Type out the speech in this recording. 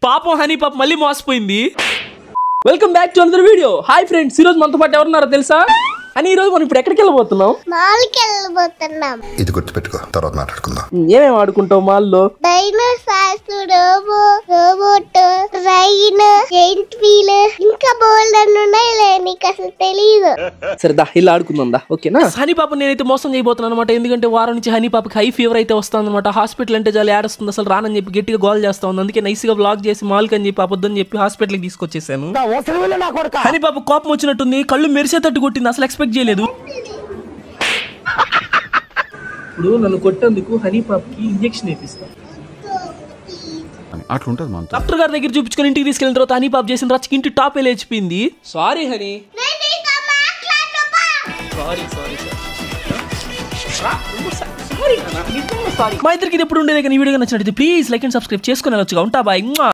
పాపం హనీ పాప మళ్ళీ మోసపోయింది. Welcome back to another video. Hi friends, ఈ రోజు మనతో పాటు ఎవరున్నారో తెలుసా? అని ఈ రోజు మనం ఇప్పుడు ఎక్కడికి వెళ్ళబోతున్నాం? మాల్కి వెళ్ళబోతున్నాం. ఇది గుర్తుపెట్టుకో, తర్వాత మాట్లాడుకుందాం. ఏమేమి ఆడుకుంటావు మాల్లో? Dinosaurs, robot, train, giant wheel, ఇంకా బోల్డ్ అని ఉన్నాయిలే, నీకు అసలు తెలియదు. సరే దా ఇలా ఆడుకుందాం దా, ఓకేనా? హనీ పాప నేనైతే మోసం చేయబోతున్నాను అనమాట. ఎందుకంటే వారం నుంచి హనీ పాపకి హై ఫీవర్ అయితే వస్తుంది అనమాట. హాస్పిటల్ అంటే చాలా ఏడుస్తుంది, అసలు రానని చెప్పి గట్టిగా గోల్ చేస్తా ఉంది. అందుకే నైస్ గా బ్లాగ్ చేసి మాల్కి అని చెప్పి అబద్ధం చెప్పి హాస్పిటల్కి తీసుకొచ్చేసాను. హనీ పాప కోపం వచ్చినట్టుంది, కళ్ళు మెరిసేటట్టు కొట్టింది, అసలు ఎక్స్పెక్ట్ చేయలేదు. ఇప్పుడు నన్ను కొట్టేందుకు హనీ పాపకి ఇంజెక్షన్ వేపిస్తా. అట్లుంటది మన డాక్టర్ గారి దగ్గర చూపించుకొని ఇంటికి తీసుకెళ్ళిన తర్వాత హనీ పాప చేసిన రచ్చకి ఇంటి టాప్ లేచిపోయింది. సారీ హనీ, మా ఇద్దరికి ఇది ఎప్పుడు ఉండేది. కానీ ఈ వీడియో నచ్చినట్లయితే ప్లీజ్ లైక్ అండ్ సబ్స్క్రైబ్ చేసుకుని వెళ్ళొచ్చుగా. ఉంటా బాయ్.